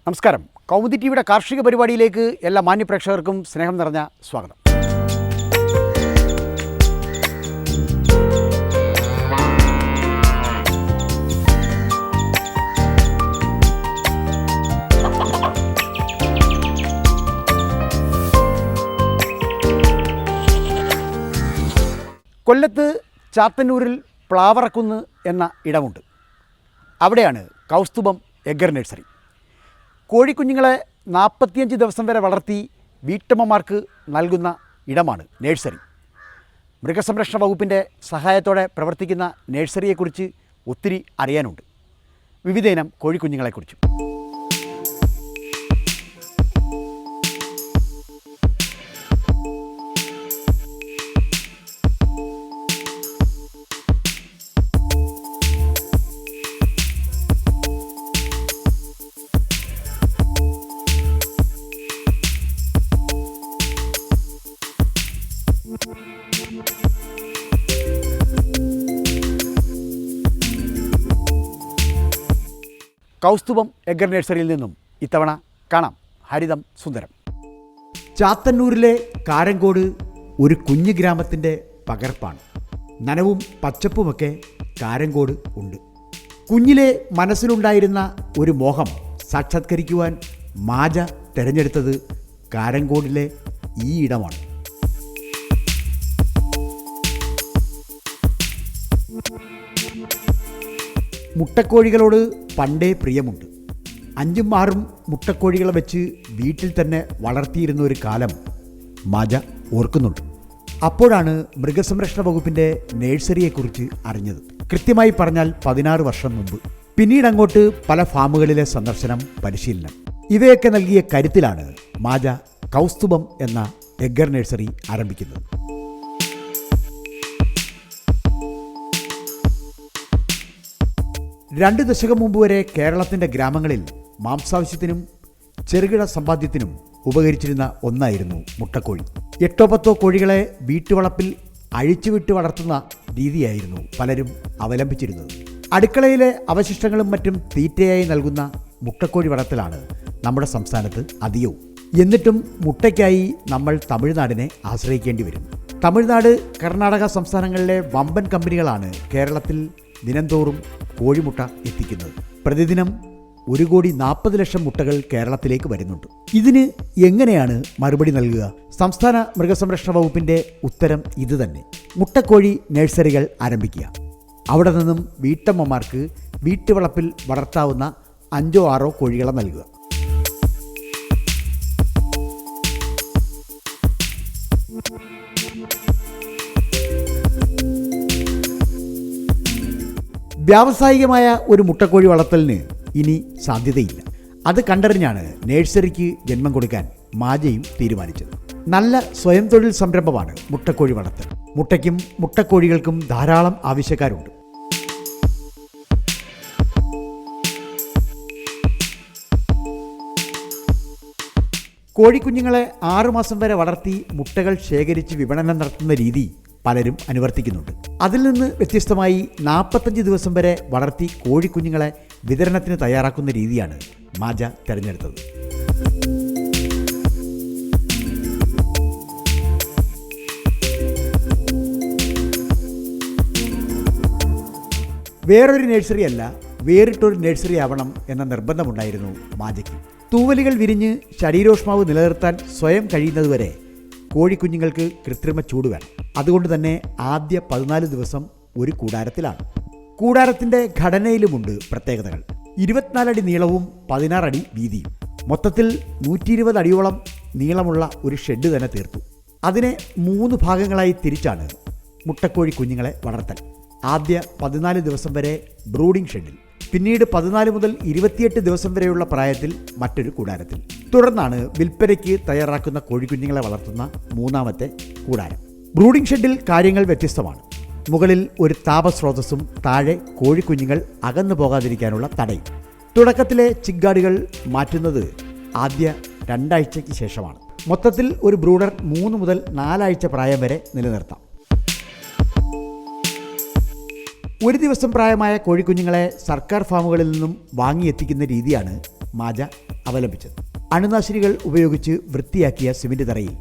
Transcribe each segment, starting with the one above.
നമസ്കാരം. കൗമുദി ടിവിയുടെ കാർഷിക പരിപാടിയിലേക്ക് എല്ലാ മാന്യപ്രേക്ഷകർക്കും സ്നേഹം നിറഞ്ഞ സ്വാഗതം. കൊല്ലത്ത് ചാത്തന്നൂരിൽ പ്ലാവറക്കുന്ന് എന്ന ഇടമുണ്ട്. അവിടെയാണ് കൗസ്തുഭം എഗ്ഗർ നഴ്സറി. കോഴിക്കുഞ്ഞുങ്ങളെ 45 ദിവസം വരെ വളർത്തി വീട്ടമ്മമാർക്ക് നൽകുന്ന ഇടമാണ് നഴ്സറി. മൃഗസംരക്ഷണ വകുപ്പിൻ്റെ സഹായത്തോടെ പ്രവർത്തിക്കുന്ന നഴ്സറിയെക്കുറിച്ച് ഒത്തിരി അറിയാനുണ്ട്. വിവിധയിനം കോഴിക്കുഞ്ഞുങ്ങളെക്കുറിച്ചും. കൗസ്തുഭം എഗ്ഗർ നഴ്സറിയിൽ നിന്നും ഇത്തവണ കാണാം ഹരിതം സുന്ദരം. ചാത്തന്നൂരിലെ കാരങ്കോട് ഒരു കുഞ്ഞു ഗ്രാമത്തിൻ്റെ പകർപ്പാണ്. നനവും പച്ചപ്പുമൊക്കെ കാരങ്കോട് ഉണ്ട്. കുഞ്ഞിലെ മനസ്സിലുണ്ടായിരുന്ന ഒരു മോഹം സാക്ഷാത്കരിക്കുവാൻ മാജ തിരഞ്ഞെടുത്തത് കാരങ്കോടിലെ ഈ ഇടമാണ്. മുട്ടക്കോഴികളോട് പണ്ടേ പ്രിയമുണ്ട്. 5ഉം 6ഉം മുട്ടക്കോഴികളെ വെച്ച് വീട്ടിൽ തന്നെ വളർത്തിയിരുന്ന ഒരു കാലം മാജ ഓർക്കുന്നുണ്ട്. അപ്പോഴാണ് മൃഗസംരക്ഷണ വകുപ്പിൻ്റെ നഴ്സറിയെക്കുറിച്ച് അറിഞ്ഞത്. കൃത്യമായി പറഞ്ഞാൽ 16 വർഷം മുമ്പ്. പിന്നീട് അങ്ങോട്ട് പല ഫാമുകളിലെ സന്ദർശനം, പരിശീലനം ഇവയൊക്കെ നൽകിയ കരുത്തിലാണ് മാജ കൗസ്തുഭം എന്ന എഗ്ഗർ നഴ്സറി ആരംഭിക്കുന്നത്. രണ്ട് ദശകം മുമ്പ് വരെ കേരളത്തിൻ്റെ ഗ്രാമങ്ങളിൽ മാംസാവശ്യത്തിനും ചെറുകിട സമ്പാദ്യത്തിനും ഉപകരിച്ചിരുന്ന ഒന്നായിരുന്നു മുട്ടക്കോഴി. 8-10 കോഴികളെ വീട്ടുവളപ്പിൽ അഴിച്ചുവിട്ട് വളർത്തുന്ന രീതിയായിരുന്നു പലരും അവലംബിച്ചിരുന്നത്. അടുക്കളയിലെ അവശിഷ്ടങ്ങളും മറ്റും തീറ്റയായി നൽകുന്ന മുട്ടക്കോഴി വളർത്തലാണ് നമ്മുടെ സംസ്ഥാനത്ത് അധികവും. എന്നിട്ടും മുട്ടയ്ക്കായി നമ്മൾ തമിഴ്നാടിനെ ആശ്രയിക്കേണ്ടി വരും. തമിഴ്നാട്, കർണാടക സംസ്ഥാനങ്ങളിലെ വമ്പൻ കമ്പനികളാണ് കേരളത്തിൽ ദിനംതോറും കോഴിമുട്ട എത്തിക്കുന്നത്. പ്രതിദിനം 1,40,00,000 മുട്ടകൾ കേരളത്തിലേക്ക് വരുന്നുണ്ട്. ഇതിന് എങ്ങനെയാണ് മറുപടി നൽകുക? സംസ്ഥാന മൃഗസംരക്ഷണ വകുപ്പിൻ്റെ ഉത്തരം ഇതുതന്നെ: മുട്ടക്കോഴി നഴ്സറികൾ ആരംഭിക്കുക. അവിടെ നിന്നും വീട്ടമ്മമാർക്ക് വീട്ടുവളപ്പിൽ വളർത്താവുന്ന 5-6 കോഴികളെ നൽകുക. വ്യാവസായികമായ ഒരു മുട്ടക്കോഴി വളർത്തലിന് ഇനി സാധ്യതയില്ല. അത് കണ്ടറിഞ്ഞാണ് നഴ്സറിക്ക് ജന്മം കൊടുക്കാൻ മാജയും തീരുമാനിച്ചത്. നല്ല സ്വയം തൊഴിൽ സംരംഭമാണ് മുട്ടക്കോഴി വളർത്തൽ. മുട്ടയ്ക്കും മുട്ടക്കോഴികൾക്കും ധാരാളം ആവശ്യക്കാരുണ്ട്. കോഴിക്കുഞ്ഞുങ്ങളെ 6 മാസം വരെ വളർത്തി മുട്ടകൾ ശേഖരിച്ച് വിപണനം നടത്തുന്ന രീതി പലരും അനുവർത്തിക്കുന്നുണ്ട്. അതിൽ നിന്ന് വ്യത്യസ്തമായി 45 ദിവസം വരെ വളർത്തി കോഴിക്കുഞ്ഞുങ്ങളെ വിതരണത്തിന് തയ്യാറാക്കുന്ന രീതിയാണ് മാജ തിരഞ്ഞെടുത്തത്. വേറൊരു നഴ്സറി അല്ല, വേറിട്ടൊരു നഴ്സറി ആവണം എന്ന നിർബന്ധമുണ്ടായിരുന്നു മാജയ്ക്ക്. തൂവലുകൾ വിരിഞ്ഞ് ശരീരോഷ്മാവ് നിലനിർത്താൻ സ്വയം കഴിയുന്നതുവരെ കോഴിക്കുഞ്ഞുങ്ങൾക്ക് കൃത്രിമ ചൂട് വേണം. അതുകൊണ്ട് തന്നെ ആദ്യ 14 ദിവസം ഒരു കൂടാരത്തിലാണ്. കൂടാരത്തിൻ്റെ ഘടനയിലുമുണ്ട് പ്രത്യേകതകൾ. 24 അടി നീളവും 16 അടി വീതിയും. മൊത്തത്തിൽ 120 അടിയോളം നീളമുള്ള ഒരു ഷെഡ് തന്നെ തീർത്തു. അതിനെ 3 ഭാഗങ്ങളായി തിരിച്ചാണ് മുട്ടക്കോഴി കുഞ്ഞുങ്ങളെ വളർത്തൽ. ആദ്യ 14 ദിവസം വരെ ബ്രൂഡിംഗ് ഷെഡിൽ, പിന്നീട് 14 മുതൽ 28 ദിവസം വരെയുള്ള പ്രായത്തിൽ മറ്റൊരു കൂടാരത്തിൽ. തുടർന്നാണ് വിൽപ്പനയ്ക്ക് തയ്യാറാക്കുന്ന കോഴിക്കുഞ്ഞുങ്ങളെ വളർത്തുന്ന 3ാമത്തെ കൂടാരം. ബ്രൂഡിംഗ് ഷെഡിൽ കാര്യങ്ങൾ വ്യത്യസ്തമാണ്. മുകളിൽ ഒരു താപസ്രോതസ്സും താഴെ കോഴിക്കുഞ്ഞുങ്ങൾ അകന്നു പോകാതിരിക്കാനുള്ള തടയും. തുടക്കത്തിലെ ചിക്കാടുകൾ മാറ്റുന്നത് ആദ്യ 2 ആഴ്ചയ്ക്ക് ശേഷമാണ്. മൊത്തത്തിൽ ഒരു ബ്രൂഡർ 3 മുതൽ 4 ആഴ്ച പ്രായം വരെ നിലനിർത്താം. ഒരു ദിവസം പ്രായമായ കോഴിക്കുഞ്ഞുങ്ങളെ സർക്കാർ ഫാമുകളിൽ നിന്നും വാങ്ങിയെത്തിക്കുന്ന രീതിയാണ് മാജ അവലംബിച്ചത്. അണുനാശിനികൾ ഉപയോഗിച്ച് വൃത്തിയാക്കിയ സിമന്റ് തറയിൽ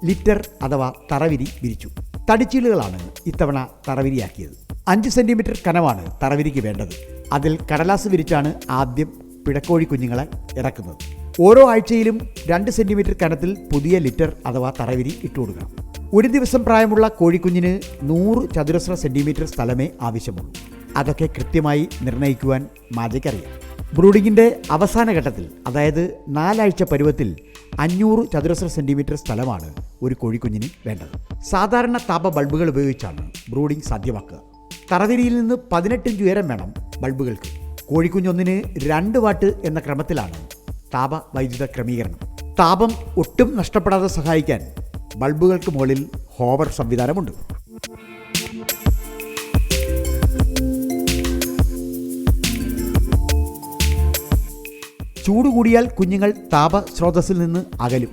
ലിറ്റർ അഥവാ തറവിരി വിരിച്ചു. തടിച്ചീളുകളാണ് ഇത്തവണ തറവിരിയാക്കിയത്. 5 സെന്റിമീറ്റർ കനമാണ് തറവിരിക്ക് വേണ്ടത്. അതിൽ കടലാസ് വിരിച്ചാണ് ആദ്യം പിടക്കോഴി കുഞ്ഞുങ്ങളെ ഇറക്കുന്നത്. ഓരോ ആഴ്ചയിലും 2 സെന്റിമീറ്റർ കനത്തിൽ പുതിയ ലിറ്റർ അഥവാ തറവിരി ഇട്ടുകൊടുക്കണം. ഒരു ദിവസം പ്രായമുള്ള കോഴിക്കുഞ്ഞിന് 100 ചതുരശ്ര സെന്റിമീറ്റർ സ്ഥലമേ ആവശ്യമുള്ളൂ. അതൊക്കെ കൃത്യമായി നിർണ്ണയിക്കുവാൻ മാജയ്ക്കറിയാം. ബ്രൂഡിങ്ങിൻ്റെ അവസാന ഘട്ടത്തിൽ, അതായത് 4 ആഴ്ച പരുവത്തിൽ 500 ചതുരശ്ര സെന്റിമീറ്റർ സ്ഥലമാണ് ഒരു കോഴിക്കുഞ്ഞിന് വേണ്ടത്. സാധാരണ താപ ബൾബുകൾ ഉപയോഗിച്ചാണ് ബ്രൂഡിംഗ് സാധ്യമാക്കുക. തറവിരിയിൽ നിന്ന് 18 ഇഞ്ച് ഉയരം വേണം ബൾബുകൾക്ക്. കോഴിക്കുഞ്ഞൊന്നിന് 2 വാട്ട് എന്ന ക്രമത്തിലാണ് താപ വൈദ്യുത ക്രമീകരണം. താപം ഒട്ടും നഷ്ടപ്പെടാതെ സഹായിക്കാൻ ബൾബുകൾക്ക് മുകളിൽ ഹോവർ സംവിധാനമുണ്ട്. ചൂട് കൂടിയാൽ കുഞ്ഞുങ്ങൾ താപസ്രോതസ്സിൽ നിന്ന് അകലും.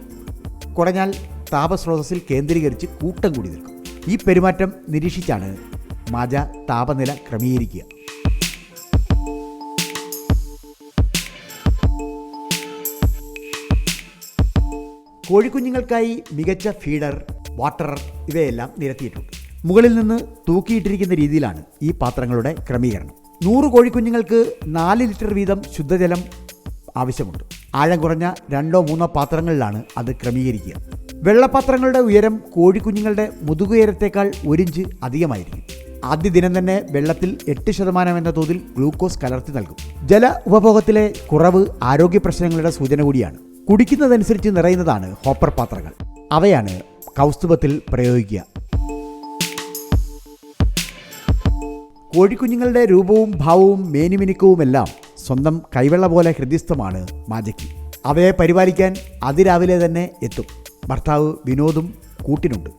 കുറഞ്ഞാൽ താപസ്രോതസ്സിൽ കേന്ദ്രീകരിച്ച് കൂട്ടം കൂടി നിൽക്കും. ഈ പെരുമാറ്റം നിരീക്ഷിച്ചാണ് മാജ താപനില ക്രമീകരിക്കുക. കോഴിക്കുഞ്ഞുങ്ങൾക്കായി മികച്ച ഫീഡർ, വാട്ടർ ഇവയെല്ലാം നിരത്തിയിട്ടുണ്ട്. മുകളിൽ നിന്ന് തൂക്കിയിട്ടിരിക്കുന്ന രീതിയിലാണ് ഈ പാത്രങ്ങളുടെ ക്രമീകരണം. 100 കോഴിക്കുഞ്ഞുങ്ങൾക്ക് 4 ലിറ്റർ വീതം ശുദ്ധജലം ആവശ്യമുണ്ട്. ആഴം കുറഞ്ഞ 2-3 പാത്രങ്ങളിലാണ് അത് ക്രമീകരിക്കുക. വെള്ളപാത്രങ്ങളുടെ ഉയരം കോഴിക്കുഞ്ഞുങ്ങളുടെ മുതുകുയരത്തേക്കാൾ 1 ഇഞ്ച് അധികമായിരിക്കും. ആദ്യ ദിനം തന്നെ വെള്ളത്തിൽ 8% എന്ന തോതിൽ ഗ്ലൂക്കോസ് കലർത്തി നൽകും. ജല ഉപഭോഗത്തിലെ കുറവ് ആരോഗ്യ പ്രശ്നങ്ങളുടെ സൂചന കൂടിയാണ്. കുടിക്കുന്നതനുസരിച്ച് നിറയുന്നതാണ് ഹോപ്പർ പാത്രങ്ങൾ. അവയാണ് കൗസ്തുഭത്തിൽ പ്രയോഗിക്കുക. കോഴിക്കുഞ്ഞുങ്ങളുടെ രൂപവും ഭാവവും മേനിമിനുക്കവുമെല്ലാം സ്വന്തം കൈവെള്ള പോലെ ഹൃദ്യസ്ഥമാണ് മാജയ്ക്ക്. അവയെ പരിപാലിക്കാൻ അതിരാവിലെ തന്നെ എത്തും. ഭർത്താവ് വിനോദും കൂട്ടിനുണ്ട്.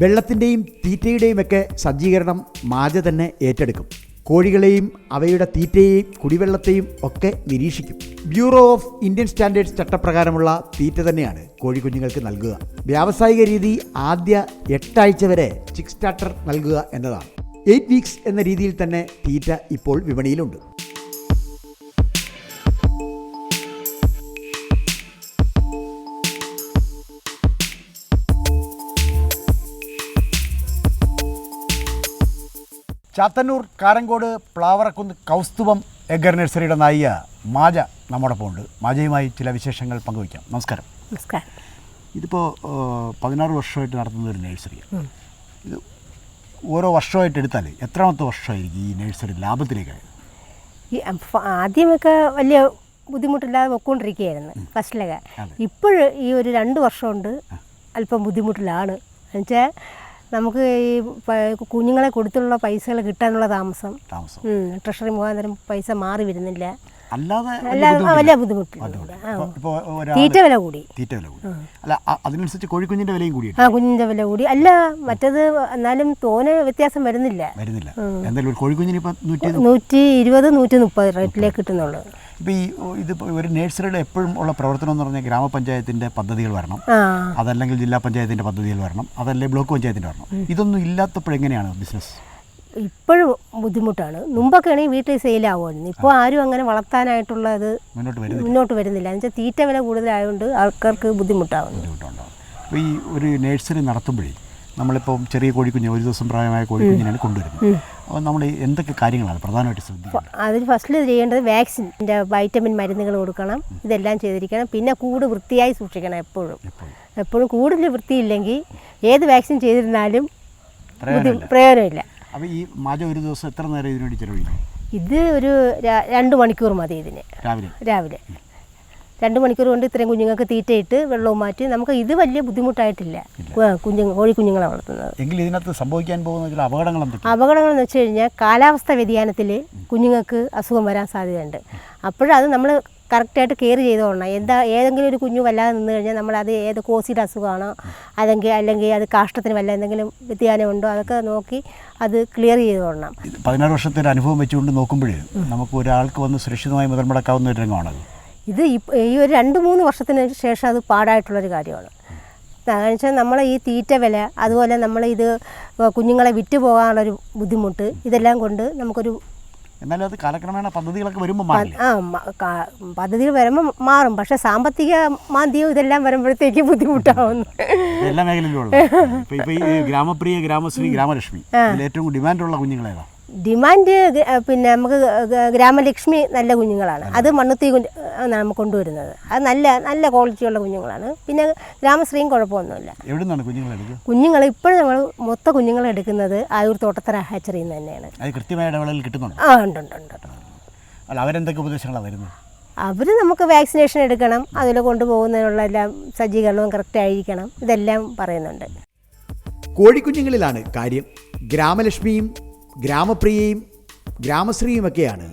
വെള്ളത്തിൻ്റെയും തീറ്റയുടെയും ഒക്കെ സജ്ജീകരണം മാജ തന്നെ ഏറ്റെടുക്കും. കോഴികളെയും അവയുടെ തീറ്റയെയും കുടിവെള്ളത്തെയും ഒക്കെ നിരീക്ഷിക്കും. ബ്യൂറോ ഓഫ് ഇന്ത്യൻ സ്റ്റാൻഡേർഡ്സ് ചട്ടപ്രകാരമുള്ള തീറ്റ തന്നെയാണ് കോഴിക്കുഞ്ഞുങ്ങൾക്ക് നൽകുക. വ്യാവസായിക രീതി ആദ്യ 8 ആഴ്ച വരെ ചിക്ക് സ്റ്റാർട്ടർ നൽകുക എന്നതാണ്. 8 വീക്സ് എന്ന രീതിയിൽ തന്നെ തീറ്റ ഇപ്പോൾ വിപണിയിലുണ്ട്. ചാത്തന്നൂർ കാരങ്കോട് പ്ലാവറക്കുന്ന് കൗസ്തുഭം എഗർ നഴ്സറിയുടെ നായിക മാജ നമ്മോടൊപ്പം ഉണ്ട്. മാജയുമായി ചില വിശേഷങ്ങൾ പങ്കുവയ്ക്കാം. നമസ്കാരം. നമസ്കാരം. ഇതിപ്പോൾ 16 വർഷമായിട്ട് നടത്തുന്ന ഒരു നഴ്സറിയാണ്. ഇത് ഓരോ വർഷമായിട്ട് എടുത്താൽ എത്രാമത്തെ വർഷമായിരിക്കും ഈ നഴ്സറി ലാഭത്തിലേക്കായത്? ഈ ആദ്യമൊക്കെ വലിയ ബുദ്ധിമുട്ടില്ലാതെ പൊയ്ക്കൊണ്ടിരിക്കുകയായിരുന്നു ഫസ്റ്റിലൊക്കെ. ഇപ്പോൾ ഈ ഒരു 2 വർഷം കൊണ്ട് അല്പം ബുദ്ധിമുട്ടിലാണ്. എന്നുവെച്ചാൽ നമുക്ക് ഈ കുഞ്ഞുങ്ങളെ കൊടുത്തുള്ള പൈസകൾ കിട്ടാനുള്ള താമസം, ട്രഷറി മുഖാന്തരം പൈസ മാറി വരുന്നില്ല. വലിയ ബുദ്ധിമുട്ടില്ല. തീറ്റ വില കൂടി. അതിനനുസരിച്ച് കോഴിക്കുഞ്ഞിന്റെ വിലയും കൂടി. കുഞ്ഞിന്റെ വില കൂടി. അല്ല, മറ്റത് എന്നാലും തോനെ വ്യത്യാസം വരുന്നില്ല. കോഴിക്കുഞ്ഞിന് 120, 130 റേറ്റിലേക്ക് കിട്ടുന്നുള്ളൂ. ഇപ്പോൾ ഈ ഇതിപ്പോൾ ഒരു നഴ്സറിയുടെ എപ്പോഴും ഉള്ള പ്രവർത്തനം എന്ന് പറഞ്ഞാൽ ഗ്രാമപഞ്ചായത്തിൻ്റെ പദ്ധതികൾ വരണം, അതല്ലെങ്കിൽ ജില്ലാ പഞ്ചായത്തിൻ്റെ പദ്ധതികൾ വരണം, അതല്ലെങ്കിൽ ബ്ലോക്ക് പഞ്ചായത്തിൻ്റെ വരണം. ഇതൊന്നും ഇല്ലാത്തപ്പോഴെങ്ങനെയാണ് ബിസിനസ്? ഇപ്പോഴും ബുദ്ധിമുട്ടാണ്. മുമ്പൊക്കെ ആണെങ്കിൽ വീട്ടിൽ സെയിലാവുമായിരുന്നു. ഇപ്പോൾ ആരും അങ്ങനെ വളർത്താനായിട്ടുള്ളത് മുന്നോട്ട് വരുന്നില്ല. എന്ന് വെച്ചാൽ തീറ്റ വില കൂടുതലായതുകൊണ്ട് ആൾക്കാർക്ക് ബുദ്ധിമുട്ടാവുന്നു. അപ്പോൾ ഈ ഒരു നഴ്സറി നടത്തുമ്പോഴേ നമ്മളിപ്പം ചെറിയ കോഴിക്കുഞ്ഞ്, ഒരു ദിവസം പ്രായമായ കോഴിക്കുഞ്ഞിനാണ് കൊണ്ടുവരുന്നത്. അപ്പോൾ നമ്മൾ എന്തൊക്കെ കാര്യങ്ങളാണ് പ്രധാനമായിട്ട് ശ്രദ്ധിക്കുന്നത്? അതിൽ ഫസ്റ്റിൽ ചെയ്യേണ്ടത് വാക്സിൻ്റെ വൈറ്റമിൻ മരുന്നുകൾ കൊടുക്കണം. ഇതെല്ലാം ചെയ്തിരിക്കണം. പിന്നെ കൂട് വൃത്തിയായി സൂക്ഷിക്കണം. എപ്പോഴും കൂടുതൽ വൃത്തിയില്ലെങ്കിൽ ഏത് വാക്സിൻ ചെയ്തിരുന്നാലും പ്രയോജനമില്ല. അപ്പോൾ ഈ മാജ ഒരു ദിവസം എത്ര നേരം ഇതിനു വേണ്ടി ചിലവഴിക്കും? ഇത് ഒരു 2 മണിക്കൂർ മതി. ഇതിന് രാവിലെ 2 മണിക്കൂർ കൊണ്ട് ഇത്രയും കുഞ്ഞുങ്ങൾക്ക് തീറ്റയിട്ട് വെള്ളവും മാറ്റി നമുക്ക് ഇത് വലിയ ബുദ്ധിമുട്ടായിട്ടില്ല കോഴിക്കുഞ്ഞുങ്ങളെ വളർത്തുന്നത്. എങ്കിൽ ഇതിനകത്ത് സംഭവിക്കാൻ പോകുന്ന ചില അപകടങ്ങൾ എന്ന് വെച്ച് കഴിഞ്ഞാൽ കാലാവസ്ഥ വ്യതിയാനത്തിൽ കുഞ്ഞുങ്ങൾക്ക് അസുഖം വരാൻ സാധ്യതയുണ്ട്. അപ്പോഴത് നമ്മൾ കറക്റ്റായിട്ട് കെയർ ചെയ്തോളണം. ഏതെങ്കിലും ഒരു കുഞ്ഞു വല്ലാതെ നിന്ന് കഴിഞ്ഞാൽ നമ്മളത് ഏത് കോസിയുടെ അസുഖമാണോ അല്ലെങ്കിൽ അത് കാഷ്ടത്തിന് വല്ല എന്തെങ്കിലും വ്യതിയാനമുണ്ടോ അതൊക്കെ നോക്കി അത് ക്ലിയർ ചെയ്തോളണം. 16 വർഷത്തെ ഒരു അനുഭവം വെച്ചുകൊണ്ട് നോക്കുമ്പോഴേ നമുക്ക് ഒരാൾക്ക് വന്ന് സുരക്ഷിതമായി മുതൽ മുടക്കാവുന്ന ഒരു രംഗമാണത്. ഇത് ഈ ഒരു 2-3 വർഷത്തിന് ശേഷം അത് പാടായിട്ടുള്ളൊരു കാര്യമാണ്. കാരണം വെച്ചാൽ നമ്മൾ ഈ തീറ്റ വില, അതുപോലെ നമ്മൾ ഇത് കുഞ്ഞുങ്ങളെ വിറ്റ് പോകാനുള്ളൊരു ബുദ്ധിമുട്ട്, ഇതെല്ലാം കൊണ്ട് നമുക്കൊരു എന്നാലും അത് കാലക്രമേണ പദ്ധതികളൊക്കെ വരുമ്പോൾ മാറില്ല. പദ്ധതികൾ വരുമ്പോൾ മാറും, പക്ഷെ സാമ്പത്തിക മാന്ദ്യവും ഇതെല്ലാം വരുമ്പോഴത്തേക്ക് ബുദ്ധിമുട്ടാവുന്നു. എല്ലാ മേഖലയിലും ഇപ്പോൾ ഈ ഗ്രാമപ്രിയ, ഗ്രാമശ്രീ, ഗ്രാമലക്ഷ്മി ഏറ്റവും ഡിമാൻഡുള്ള കുഞ്ഞുങ്ങളേതാണ്? ഡിമാൻഡ് പിന്നെ നമുക്ക് ഗ്രാമലക്ഷ്മി നല്ല കുഞ്ഞുങ്ങളാണ്, അത് മണ്ണുത്തി നമുക്ക് കൊണ്ടുവരുന്നത്, അത് നല്ല നല്ല ക്വാളിറ്റിയുള്ള കുഞ്ഞുങ്ങളാണ്. പിന്നെ ഗ്രാമശ്രീയും കുഴപ്പമൊന്നുമില്ല. എവിടെ നിന്നാണ് കുഞ്ഞുങ്ങൾ എടുക്കുക? കുഞ്ഞുങ്ങൾ ഇപ്പോഴും നമ്മൾ മൊത്തം കുഞ്ഞുങ്ങൾ എടുക്കുന്നത് ആയൂർ തോട്ടത്തറ ഹാച്ചറിയിൽ നിന്ന് തന്നെയാണ്. അത് കൃത്യമായ ഇടവേളയിൽ കിട്ടുന്നുണ്ട്? ഉണ്ട്. അല്ല, അവരെന്തൊക്കെ ഉപദേശങ്ങളാണ് വരുന്നത്? അവർ നമുക്ക് വാക്സിനേഷൻ എടുക്കണം, അതിൽ കൊണ്ടുപോകുന്നതിനുള്ള എല്ലാം സജ്ജീകരണവും കറക്റ്റ് ആയിരിക്കണം, ഇതെല്ലാം പറയുന്നുണ്ട്. കോഴിക്കുഞ്ഞുങ്ങളിലാണ് കാര്യം. ഗ്രാമലക്ഷ്മിയും ഗ്രാമപ്രിയയും ഗ്രാമശ്രീയുമൊക്കെയാണ്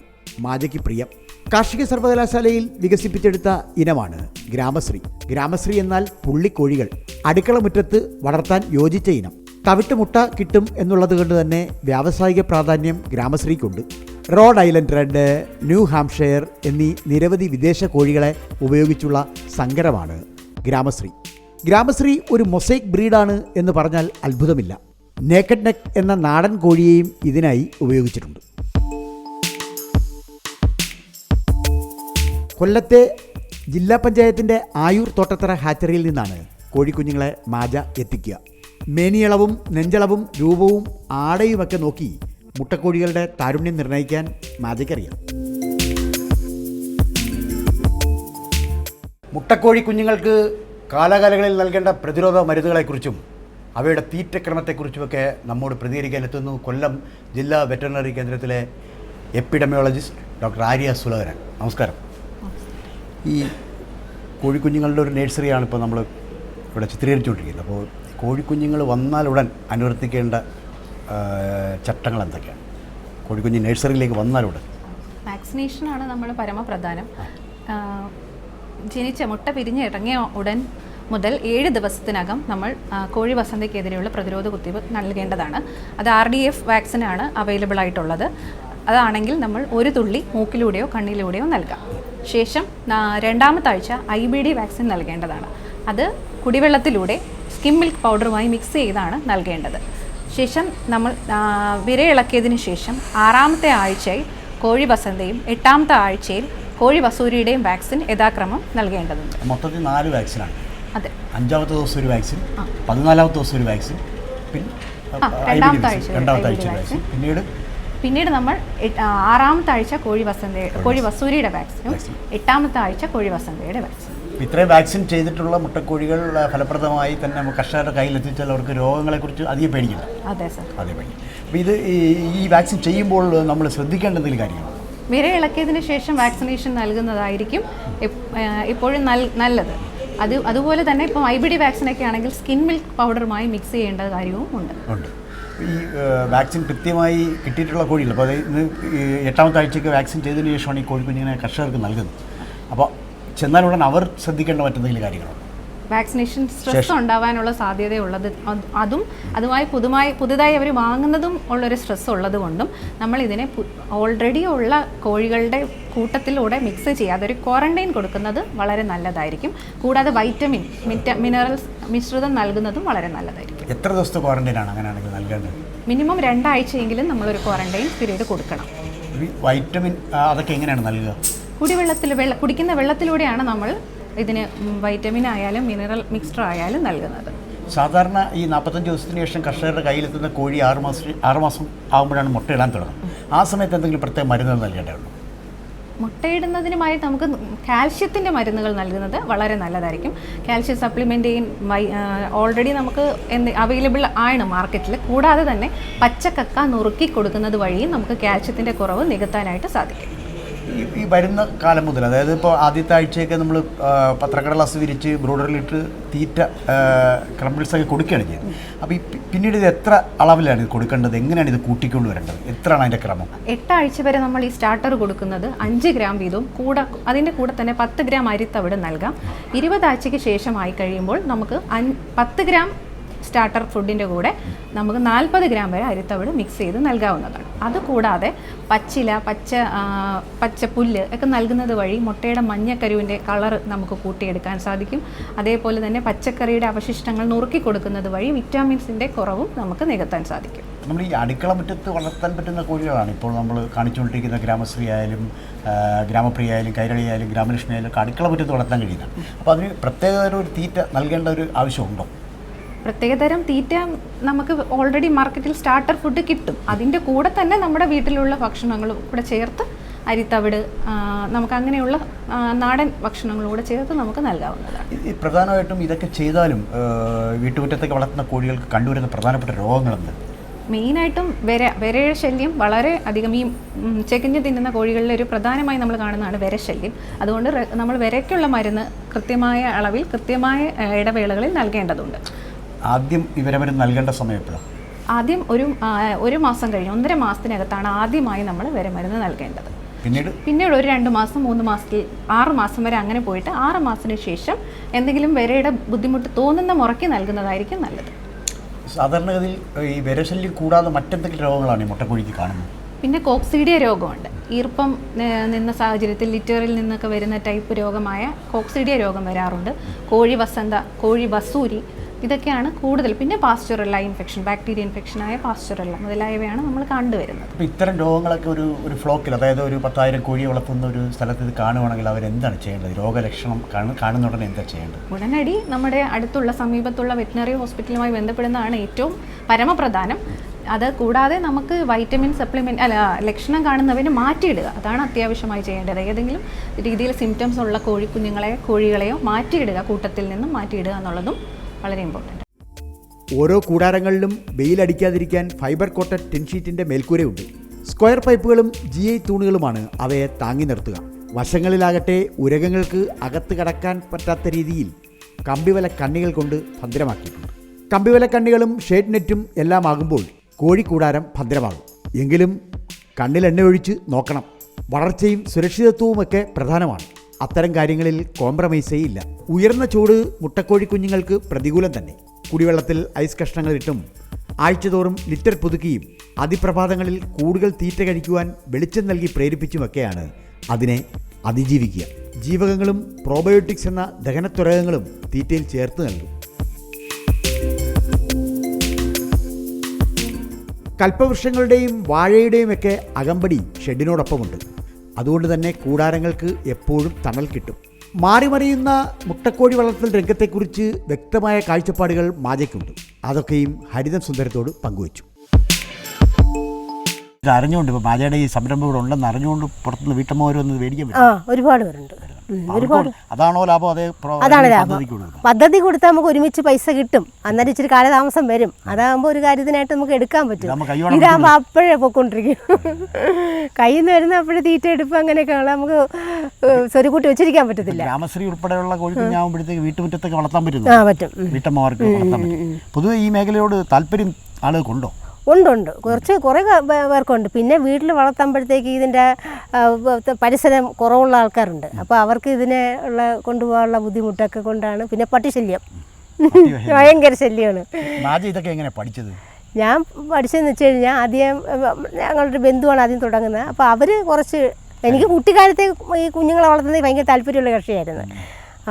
മാജയ്ക്ക് പ്രിയം. കാർഷിക സർവകലാശാലയിൽ വികസിപ്പിച്ചെടുത്ത ഇനമാണ് ഗ്രാമശ്രീ. ഗ്രാമശ്രീ എന്നാൽ പുള്ളിക്കോഴികൾ, അടുക്കള മുറ്റത്ത് വളർത്താൻ യോജിച്ച ഇനം. തവിട്ട് മുട്ട കിട്ടും എന്നുള്ളത് കൊണ്ട് തന്നെ വ്യാവസായിക പ്രാധാന്യം ഗ്രാമശ്രീക്കുണ്ട്. Rhode Island Red, New Hampshire എന്നീ നിരവധി വിദേശ കോഴികളെ ഉപയോഗിച്ചുള്ള സങ്കരമാണ് ഗ്രാമശ്രീ. ഗ്രാമശ്രീ ഒരു മൊസൈക്ക് ബ്രീഡാണ് എന്ന് പറഞ്ഞാൽ അത്ഭുതമില്ല. നേക്കഡ് നെക്ക് എന്ന നാടൻ കോഴിയെയും ഇതിനായി ഉപയോഗിച്ചിട്ടുണ്ട്. കൊല്ലത്തെ ജില്ലാ പഞ്ചായത്തിൻ്റെ ആയൂർ തോട്ടത്തറ ഹാച്ചറിയിൽ നിന്നാണ് കോഴിക്കുഞ്ഞുങ്ങളെ മാജ എത്തിക്കുക. മേനിയളവും നെഞ്ചളവും രൂപവും ആടയുമൊക്കെ നോക്കി മുട്ടക്കോഴികളുടെ താരുണ്യം നിർണ്ണയിക്കാൻ മാജയ്ക്കറിയാം. മുട്ടക്കോഴി കുഞ്ഞുങ്ങൾക്ക് കാലാകാലങ്ങളിൽ നൽകേണ്ട പ്രതിരോധ മരുന്നുകളെക്കുറിച്ചും അവയുടെ തീറ്റക്രമത്തെക്കുറിച്ചുമൊക്കെ നമ്മോട് പ്രതികരിക്കാൻ എത്തുന്നു കൊല്ലം ജില്ലാ വെറ്ററിനറി കേന്ദ്രത്തിലെ എപ്പിഡമിയോളജിസ്റ്റ് ഡോക്ടർ ആര്യ സുലകരൻ. നമസ്കാരം. ഈ കോഴിക്കുഞ്ഞുങ്ങളുടെ ഒരു നഴ്സറിയാണ് ഇപ്പോൾ നമ്മൾ ഇവിടെ ചിത്രീകരിച്ചുകൊണ്ടിരിക്കുന്നത്. അപ്പോൾ കോഴിക്കുഞ്ഞുങ്ങൾ വന്നാലുടൻ അനുവർത്തിക്കേണ്ട ചട്ടങ്ങൾ എന്തൊക്കെയാണ്? കോഴിക്കുഞ്ഞ് നഴ്സറിയിലേക്ക് വന്നാലുടൻ വാക്സിനേഷനാണ് നമ്മൾ പരമപ്രധാനം. ജനിച്ച മുട്ട പിരിഞ്ഞ് ഇറങ്ങിയ ഉടൻ മുതൽ 7 ദിവസത്തിനകം നമ്മൾ കോഴി വസന്തയ്ക്കെതിരെയുള്ള പ്രതിരോധ കുത്തിവയ്പ്പ് നൽകേണ്ടതാണ്. അത് RDF വാക്സിനാണ് അവൈലബിൾ ആയിട്ടുള്ളത്. അതാണെങ്കിൽ നമ്മൾ ഒരു തുള്ളി മൂക്കിലൂടെയോ കണ്ണിലൂടെയോ നൽകാം. ശേഷം 2ാമത്തെ ആഴ്ച IBD വാക്സിൻ നൽകേണ്ടതാണ്. അത് കുടിവെള്ളത്തിലൂടെ സ്കിം മിൽക്ക് പൗഡറുമായി മിക്സ് ചെയ്താണ് നൽകേണ്ടത്. ശേഷം നമ്മൾ വിരയിളക്കിയതിന് ശേഷം 6ാമത്തെ ആഴ്ചയിൽ കോഴി വസന്തയും 8ാമത്തെ ആഴ്ചയിൽ കോഴി വസൂരിയുടെയും വാക്സിൻ യഥാക്രമം നൽകേണ്ടതുണ്ട്. മൊത്തത്തിൽ 4 വാക്സിനാണ്. അതെ, 5ാമത്തെ ദിവസം ഒരു വാക്സിൻ, 14ാമത്തെ ദിവസം ഒരു വാക്സിൻ, പിന്നെ 2ാമത്തെ ആഴ്ച വാക്സിൻ, പിന്നീട് നമ്മൾ 6ാമത്തെ ആഴ്ച കോഴി വസൂരിയുടെ വാക്സിനും 8ാമത്തെ ആഴ്ച കോഴി വസന്തയുടെ വാക്സിനും. ഇത്രയും വാക്സിൻ ചെയ്തിട്ടുള്ള മുട്ടക്കോഴികൾ ഫലപ്രദമായി തന്നെ കർഷകരുടെ കയ്യിലെത്തിച്ചാൽ അവർക്ക് രോഗങ്ങളെക്കുറിച്ച് അധികം പേടിക്കില്ല. അതെ സർ, അതെ പേടിക്കും. അപ്പോൾ ഇത് ഈ വാക്സിൻ ചെയ്യുമ്പോൾ നമ്മൾ ശ്രദ്ധിക്കേണ്ട എന്തെങ്കിലും കാര്യമാണ്? വിര ഇളക്കിയതിന് ശേഷം വാക്സിനേഷൻ നൽകുന്നതായിരിക്കും എപ്പോഴും നല്ലത്. അതുപോലെ തന്നെ ഇപ്പോൾ IBD വാക്സിനൊക്കെ ആണെങ്കിൽ സ്കിൻ മിൽക്ക് പൗഡറുമായി മിക്സ് ചെയ്യേണ്ട കാര്യവും ഉണ്ട്. ഈ വാക്സിൻ കൃത്യമായി കിട്ടിയിട്ടുള്ള കോഴികൾ, അപ്പോൾ അതായത് 8ാമത്തെ ആഴ്ചയ്ക്ക് വാക്സിൻ ചെയ്തതിന് ശേഷമാണ് ഈ കോഴിക്കുഞ്ഞിനെ കർഷകർക്ക് നൽകുന്നത്. അപ്പോൾ ചെന്നാലുടൻ അവർ ശ്രദ്ധിക്കേണ്ട മറ്റെന്തെങ്കിലും കാര്യങ്ങളോ? വാക്സിനേഷൻ സ്ട്രെസ് ഉണ്ടാവാനുള്ള സാധ്യതയുള്ളത്, പുതുതായി അവർ വാങ്ങുന്നതും ഉള്ളൊരു സ്ട്രെസ് ഉള്ളത് കൊണ്ടും നമ്മൾ ഇതിനെ ഓൾറെഡി ഉള്ള കോഴികളുടെ കൂട്ടത്തിലൂടെ മിക്സ് ചെയ്യാതെ ഒരു ക്വാറന്റൈൻ കൊടുക്കുന്നത് വളരെ നല്ലതായിരിക്കും. കൂടാതെ വൈറ്റമിൻ, മിനറൽസ് മിശ്രിതം നൽകുന്നതും വളരെ നല്ലതായിരിക്കും. എത്ര ദിവസത്തെ ക്വാറന്റൈൻ ആണ് അങ്ങനെയാണെങ്കിൽ നൽകേണ്ടത്? മിനിമം 2 ആഴ്ചയെങ്കിലും നമ്മളൊരു ക്വാറന്റൈൻ പീരീഡ് കൊടുക്കണം. വൈറ്റമിൻ അതൊക്കെ എങ്ങനെയാണ് നൽകുക? കുടിക്കുന്ന വെള്ളത്തിലൂടെയാണ് നമ്മൾ ഇതിന് വൈറ്റമിൻ ആയാലും മിനറൽ മിക്സ്ചർ ആയാലും നൽകുന്നത്. സാധാരണ ഈ 45 ദിവസത്തിന് ശേഷം കർഷകരുടെ കയ്യിലെത്തുന്ന കോഴി 6 മാസം ആകുമ്പോഴാണ് മുട്ടയിടാൻ തുടങ്ങുന്നത്. ആ സമയത്ത് എന്തെങ്കിലും പ്രത്യേക മരുന്നുകൾ നൽകേണ്ടതുണ്ടോ? മുട്ടയിടുന്നതിനുമായി നമുക്ക് കാൽഷ്യത്തിൻ്റെ മരുന്നുകൾ നൽകുന്നത് വളരെ നല്ലതായിരിക്കും. കാൽഷ്യം സപ്ലിമെൻ്റ് ഓൾറെഡി നമുക്ക് അവൈലബിൾ ആണ് മാർക്കറ്റിൽ. കൂടാതെ തന്നെ പച്ചക്കക്ക നുറുക്കി കൊടുക്കുന്നത് വഴിയും നമുക്ക് കാൽഷ്യത്തിൻ്റെ കുറവ് നികത്താനായിട്ട് സാധിക്കും. ഈ വരുന്ന കാലം മുതൽ, അതായത് ഇപ്പോൾ ആദ്യത്തെ ആഴ്ചയൊക്കെ നമ്മൾ പത്രക്കടലാസ് വിരിച്ച് ബ്രോഡറിലിട്ട് തീറ്റ ക്രംബിൾസൊക്കെ കൊടുക്കുകയാണ് ചെയ്യുന്നത്. അപ്പോൾ ഈ പിന്നീട് ഇത് എത്ര അളവിലാണ് ഇത് കൊടുക്കേണ്ടത്? എങ്ങനെയാണ് ഇത് കൂട്ടിക്കൊണ്ട് വരേണ്ടത്? എത്രയാണ് അതിൻ്റെ ക്രമം? 8 ആഴ്ച വരെ നമ്മൾ ഈ സ്റ്റാർട്ടർ കൊടുക്കുന്നത് 5 ഗ്രാം വീതവും അതിൻ്റെ കൂടെ തന്നെ 10 ഗ്രാം അരിത്തവിട് നൽകാം. 20 ആഴ്ചയ്ക്ക് ശേഷമായി കഴിയുമ്പോൾ നമുക്ക് 10 ഗ്രാം സ്റ്റാർട്ടർ ഫുഡിൻ്റെ കൂടെ നമുക്ക് 40 ഗ്രാം വരെ അരിത്തവിട് മിക്സ് ചെയ്ത് നൽകാവുന്നതാണ്. അതുകൂടാതെ പച്ചില, പച്ചപ്പുല്ല് ഒക്കെ നൽകുന്നത് വഴി മുട്ടയുടെ മഞ്ഞക്കരുവിൻ്റെ കളർ നമുക്ക് കൂട്ടിയെടുക്കാൻ സാധിക്കും. അതേപോലെ തന്നെ പച്ചക്കറിയുടെ അവശിഷ്ടങ്ങൾ നുറുക്കി കൊടുക്കുന്നത് വഴി വിറ്റാമിൻസിൻ്റെ കുറവും നമുക്ക് നികത്താൻ സാധിക്കും. നമ്മൾ ഈ അടുക്കള മുറ്റത്ത് വളർത്താൻ പറ്റുന്ന കോഴികളാണ് ഇപ്പോൾ നമ്മൾ കാണിച്ചുകൊണ്ടിരിക്കുന്ന ഗ്രാമശ്രീ ആയാലും ഗ്രാമപ്രിയ ആയാലും കൈരളി ആയാലും ഗ്രാമലക്ഷ്മി ആയാലും ഒക്കെ അടുക്കള മുറ്റത്ത് വളർത്താൻ കഴിയുന്നതാണ്. അപ്പോൾ അതിന് പ്രത്യേകതരം ഒരു തീറ്റ നൽകേണ്ട ഒരു ആവശ്യമുണ്ടോ? പ്രത്യേകതരം തീറ്റ നമുക്ക് ഓൾറെഡി മാർക്കറ്റിൽ സ്റ്റാർട്ടർ ഫുഡ് കിട്ടും. അതിൻ്റെ കൂടെ തന്നെ നമ്മുടെ വീട്ടിലുള്ള ഭക്ഷണങ്ങളും കൂടെ ചേർത്ത് അരിത്തവിട് നമുക്ക് അങ്ങനെയുള്ള നാടൻ ഭക്ഷണങ്ങളും കൂടെ ചേർത്ത് നമുക്ക് നൽകാവുന്നതാണ്. ഈ പ്രധാനമായിട്ടും ഇതൊക്കെ ചെയ്താലും വീട്ടുമുറ്റത്തൊക്കെ വളർത്തുന്ന കോഴികൾക്ക് കണ്ടുവരുന്ന പ്രധാനപ്പെട്ട രോഗങ്ങളുണ്ട്. മെയിനായിട്ടും വിരയുടെ ശല്യം വളരെ അധികം. ഈ ചെകിഞ്ഞ് തിന്നുന്ന കോഴികളിൽ ഒരു പ്രധാനമായി നമ്മൾ കാണുന്നതാണ് വിരശല്യം. അതുകൊണ്ട് നമ്മൾ വിരയ്ക്കുള്ള മരുന്ന് കൃത്യമായ അളവിൽ കൃത്യമായ ഇടവേളകളിൽ നൽകേണ്ടതുണ്ട്. ആദ്യം ഈ വിരമരുന്ന് നൽകേണ്ട സമയം എപ്പോഴാണ്? ആദ്യം ഒരു മാസം കഴിഞ്ഞ് 1.5 മാസത്തിനകത്താണ് ആദ്യമായി നമ്മൾ വിരമരുന്ന് നൽകേണ്ടത്. പിന്നീട് ഒരു 2 മാസം 3 മാസത്തിൽ 6 മാസം വരെ അങ്ങനെ പോയിട്ട് 6 മാസത്തിന് ശേഷം എന്തെങ്കിലും വിരയുടെ ബുദ്ധിമുട്ട് തോന്നുന്ന മുറയ്ക്ക് നൽകുന്നതായിരിക്കും നല്ലത്. സാധാരണഗതിയിൽ ഈ വിരശല്യം കൂടാതെ മറ്റെന്തെങ്കിലും രോഗങ്ങളാണ് ഈ മുട്ടക്കോഴിക്ക് കാണുന്നത്? പിന്നെ കോക്സീഡിയ രോഗമുണ്ട്. ഈർപ്പം നിന്ന സാഹചര്യത്തിൽ ലിറ്ററിൽ നിന്നൊക്കെ വരുന്ന ടൈപ്പ് രോഗമായ കോക്സീഡിയ രോഗം വരാറുണ്ട്. കോഴി വസന്ത, കോഴി വസൂരി, ഇതൊക്കെയാണ് കൂടുതൽ. പിന്നെ പാസ്ചുറല്ല ഇൻഫെക്ഷൻ, ബാക്ടീരിയ ഇൻഫെക്ഷനായ പാസ്ചുറല്ല മുതലായവയാണ് നമ്മൾ കണ്ടുവരുന്നത്. അപ്പോൾ ഇത്തരം രോഗങ്ങളൊക്കെ ഒരു ഫ്ലോക്കിൽ, അതായത് ഒരു 10,000 കോഴിയെ വളർത്തുന്ന ഒരു സ്ഥലത്ത് ഇത് കാണുവാണെങ്കിൽ അവരെന്താണ് ചെയ്യേണ്ടത്? രോഗലക്ഷണം കാണുന്ന ഉടനെ എന്താ ചെയ്യേണ്ടത്? ഉടനടി നമ്മുടെ അടുത്തുള്ള സമീപത്തുള്ള വെറ്റിനറി ഹോസ്പിറ്റലുമായി ബന്ധപ്പെടുന്നതാണ് ഏറ്റവും പരമപ്രധാനം. അത് കൂടാതെ നമുക്ക് വൈറ്റമിൻ സപ്ലിമെൻറ്റ് ലക്ഷണം കാണുന്നവന് മാറ്റിയിടുക, അതാണ് അത്യാവശ്യമായി ചെയ്യേണ്ടത്. ഏതെങ്കിലും രീതിയിൽ സിംറ്റംസ് ഉള്ള കോഴികളെയോ മാറ്റിയിടുക, കൂട്ടത്തിൽ നിന്നും മാറ്റിയിടുക എന്നുള്ളതും വളരെ ഇമ്പോർട്ടൻ്റ്. ഓരോ കൂടാരങ്ങളിലും വെയിലടിക്കാതിരിക്കാൻ ഫൈബർ കോട്ടഡ് ടിൻഷീറ്റിൻ്റെ മേൽക്കൂരയുണ്ട്. സ്ക്വയർ പൈപ്പുകളും GI തൂണുകളുമാണ് അവയെ താങ്ങി നിർത്തുക. വശങ്ങളിലാകട്ടെ ഉരകങ്ങൾക്ക് അകത്ത് കടക്കാൻ പറ്റാത്ത രീതിയിൽ കമ്പിവല കണ്ണികൾ കൊണ്ട് ഭദ്രമാക്കിയിട്ടുണ്ട്. കമ്പിവല കണ്ണികളും ഷേഡ് നെറ്റും എല്ലാം ആകുമ്പോൾ കോഴിക്കൂടാരം ഭദ്രമാകും. എങ്കിലും കണ്ണിൽ എണ്ണ ഒഴിച്ച് നോക്കണം. വളർച്ചയും സുരക്ഷിതത്വവുമൊക്കെ പ്രധാനമാണ്. അത്തരം കാര്യങ്ങളിൽ കോംപ്രമൈസേ ഇല്ല. ഉയർന്ന ചൂട് മുട്ടക്കോഴി കുഞ്ഞുങ്ങൾക്ക് പ്രതികൂലം തന്നെ. കുടിവെള്ളത്തിൽ ഐസ് കഷ്ണങ്ങളിട്ടും ആഴ്ചതോറും ലിറ്റർ പുതുക്കിയും അതിപ്രഭാതങ്ങളിൽ കൂടുതൽ തീറ്റ കഴിക്കുവാൻ വെളിച്ചം നൽകി പ്രേരിപ്പിച്ചുമൊക്കെയാണ് അതിനെ അതിജീവിക്കുക. ജീവകങ്ങളും പ്രോബയോട്ടിക്സ് എന്ന ദഹനത്വരകങ്ങളും തീറ്റയിൽ ചേർത്ത് നൽകും. കൽപ്പവൃക്ഷങ്ങളുടെയും വാഴയുടെയും ഒക്കെ അകമ്പടി ഷെഡിനോടൊപ്പമുണ്ട്. അതുകൊണ്ട് തന്നെ കൂടാരങ്ങൾക്ക് എപ്പോഴും തണൽ കിട്ടും. മാറിമറിയുന്ന മുട്ടക്കോഴി വളർത്തൽ രംഗത്തെക്കുറിച്ച് വ്യക്തമായ കാഴ്ചപ്പാടുകൾ മാജയ്ക്കുണ്ട്. അതൊക്കെയും ഹരിതം സുന്ദരത്തോട് പങ്കുവച്ചു. ഇത് അറിഞ്ഞുകൊണ്ട് ഇപ്പോൾ മാജയുടെ ഈ സംരംഭം ഇവിടെ ഉണ്ടെന്ന് അറിഞ്ഞുകൊണ്ട് പുറത്തുനിന്ന് വീട്ടമ്മമാരൊന്ന് മേടിക്കാൻ പറ്റും. ഒരുപാട് പേരുണ്ട്. അതാണോ ലാഭം? അതാണ് ലാഭം. പദ്ധതി കൊടുത്താൽ നമുക്ക് ഒരുമിച്ച് പൈസ കിട്ടും. അന്നേരം ഇച്ചിരി കാലതാമസം വരും. അതാകുമ്പോൾ ഒരു കാര്യത്തിനായിട്ട് നമുക്ക് എടുക്കാൻ പറ്റും. ഇതാകുമ്പോൾ അപ്പോഴേ പോയിക്കൊണ്ടിരിക്കും. കയ്യിൽ നിന്ന് വരുന്ന അപ്പോഴേ തീറ്റ എടുപ്പ് അങ്ങനെയൊക്കെ നമുക്ക് സ്വരുക്കൂട്ടി വെച്ചിരിക്കാൻ പറ്റത്തില്ല. ഗ്രാമശ്രീ ഉൾപ്പെടെയുള്ള കോഴിക്കുഞ്ഞാകുമ്പോഴത്തേക്ക് വീട്ടുമുറ്റത്തൊക്കെ വളർത്താൻ പറ്റും. പറ്റും. വീട്ടമ്മമാർക്ക് വളർത്താൻ പറ്റും. പൊതുവെ ഈ മേഖലയോട് താല്പര്യം ആളുകൾക്കുണ്ടോ? ഉണ്ട്. കുറേ പേർക്കുണ്ട്. പിന്നെ വീട്ടിൽ വളർത്തുമ്പോഴത്തേക്ക് ഇതിൻ്റെ പരിസരം കുറവുള്ള ആൾക്കാരുണ്ട്. അപ്പോൾ അവർക്ക് ഇതിനെ കൊണ്ടുപോകാനുള്ള ബുദ്ധിമുട്ടൊക്കെ കൊണ്ടാണ്. പിന്നെ പട്ടിശല്യം ഭയങ്കര ശല്യമാണ്. ഇതൊക്കെ എങ്ങനെയാണ് പഠിച്ചത്? ഞാൻ പഠിച്ചതെന്ന് വെച്ച് കഴിഞ്ഞാൽ ആദ്യം ഞങ്ങളുടെ ബന്ധുവാണ് ആദ്യം തുടങ്ങുന്നത്. അപ്പോൾ അവർ എനിക്ക് കുട്ടിക്കാലത്തെ ഈ കുഞ്ഞുങ്ങളെ വളർത്തുന്നത് ഭയങ്കര താല്പര്യമുള്ള കക്ഷിയായിരുന്നു.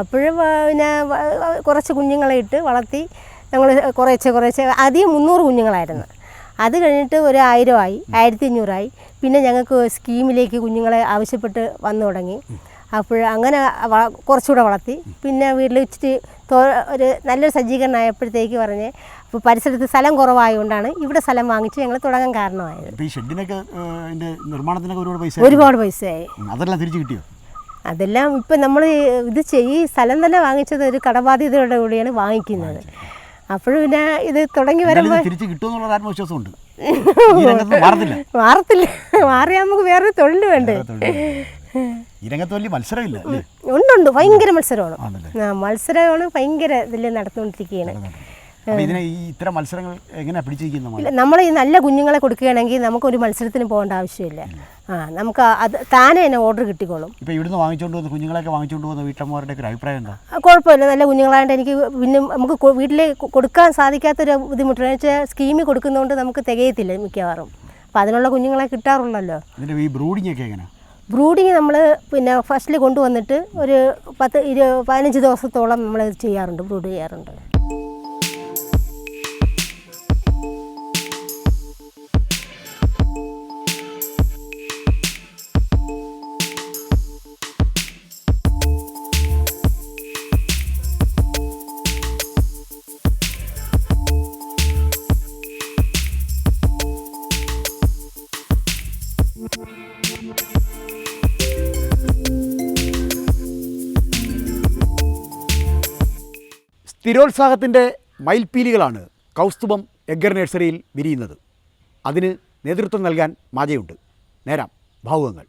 അപ്പോഴും പിന്നെ കുറച്ച് കുഞ്ഞുങ്ങളെ ഇട്ട് വളർത്തി ഞങ്ങൾ കുറേശ്ശെ ആദ്യം 300 കുഞ്ഞുങ്ങളായിരുന്നു. അത് കഴിഞ്ഞിട്ട് ഒരു 1000 ആയി, 1500 പിന്നെ ഞങ്ങൾക്ക് സ്കീമിലേക്ക് കുഞ്ഞുങ്ങളെ ആവശ്യപ്പെട്ട് വന്നു തുടങ്ങി. അപ്പോൾ അങ്ങനെ കുറച്ചുകൂടെ വളർത്തി. പിന്നെ വീട്ടിൽ വെച്ചിട്ട് ഒരു നല്ലൊരു സജ്ജീകരണം ആയപ്പോഴത്തേക്ക് പറഞ്ഞ് അപ്പോൾ പരിസരത്ത് സ്ഥലം കുറവായതുകൊണ്ടാണ് ഇവിടെ സ്ഥലം വാങ്ങിച്ച് ഞങ്ങൾ തുടങ്ങാൻ കാരണമായത്. ഒരുപാട് പൈസയായി. അതെല്ലാം ഇപ്പം നമ്മൾ ഈ സ്ഥലം തന്നെ വാങ്ങിച്ചത് ഒരു കടബാധ്യതയുടെ കൂടിയാണ് വാങ്ങിക്കുന്നത്. അപ്പോഴും പിന്നെ ഇത് തുടങ്ങി വരുമ്പോൾ മാറത്തില്ല. മാറിയാൽ നമുക്ക് വേറൊരു തൊഴിൽ വേണ്ടേ? ഉണ്ട്. ഭയങ്കര മത്സരമാണ്. മത്സരമാണ് ഭയങ്കര ഇതിൽ നടന്നുകൊണ്ടിരിക്കുകയാണ്. അപ്പോൾ ഇതിനെ ഈ ഇത്തരം മത്സരങ്ങൾ എങ്ങനെയാണ് പിടിച്ചിരിക്കുന്നത്? ഇല്ല, നമ്മൾ ഈ നല്ല കുഞ്ഞുങ്ങളെ കൊടുക്കുകയാണെങ്കിൽ നമുക്കൊരു മത്സരത്തിന് പോകേണ്ട ആവശ്യമില്ല. നമുക്ക് അത് താനെ തന്നെ ഓർഡർ കിട്ടിക്കോളും. ഇപ്പോൾ ഇവിടുന്ന് വാങ്ങിച്ചുകൊണ്ട് വന്ന് കുഞ്ഞുങ്ങളെയൊക്കെ വാങ്ങിച്ചുകൊണ്ട് പോകുന്ന വീട്ടമ്മമാരുടെ ഒരു അഭിപ്രായം എന്താ? കുഴപ്പമില്ല, നല്ല കുഞ്ഞുങ്ങളായതുകൊണ്ട് എനിക്ക് പിന്നെ നമുക്ക് വീട്ടിൽ കൊടുക്കാൻ സാധിക്കാത്തൊരു ബുദ്ധിമുട്ട് വെച്ചാൽ സ്കീമിൽ കൊടുക്കുന്നതുകൊണ്ട് നമുക്ക് തികയത്തില്ല മിക്കവാറും. അപ്പോൾ അതിനുള്ള കുഞ്ഞുങ്ങളെ കിട്ടാറുള്ളല്ലോ. ഇതിൻ്റെ ഈ ബ്രൂഡിംഗ് ഒക്കെ എങ്ങനെയാണ്? ബ്രൂഡിങ് നമ്മൾ പിന്നെ ഫസ്റ്റിൽ കൊണ്ടുവന്നിട്ട് ഒരു 15 ദിവസത്തോളം നമ്മൾ ചെയ്യാറുണ്ട്, ബ്രൂഡ് ചെയ്യാറുണ്ട്. സ്ഥിരോത്സാഹത്തിൻ്റെ മയിൽപ്പീലികളാണ് കൗസ്തുഭം എഗ്ഗർ നഴ്സറിയിൽ വിരിയുന്നത്. അതിന് നേതൃത്വം നൽകാൻ മാജയുണ്ട്. നേരാം ഭാവുകങ്ങൾ.